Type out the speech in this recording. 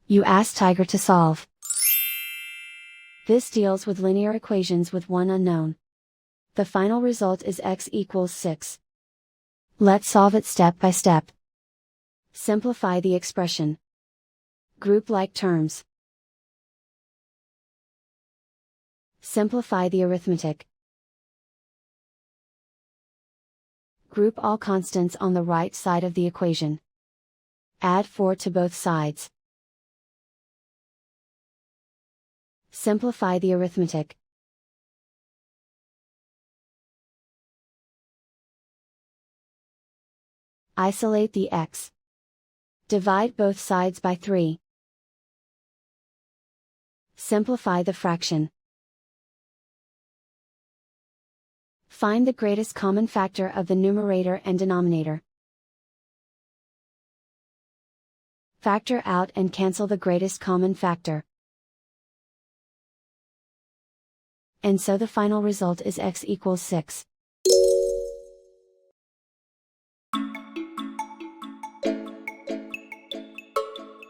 You ask Tiger to solve. This deals with linear equations with one unknown. The final result is x equals 6. Let's solve it step by step. Simplify the expression. Group like terms. Simplify the arithmetic. Group all constants on the right side of the equation. Add 4 to both sides. Simplify the arithmetic. Isolate the x. Divide both sides by 3. Simplify the fraction. Find the greatest common factor of the numerator and denominator. Factor out and cancel the greatest common factor. And so the final result is x equals 6.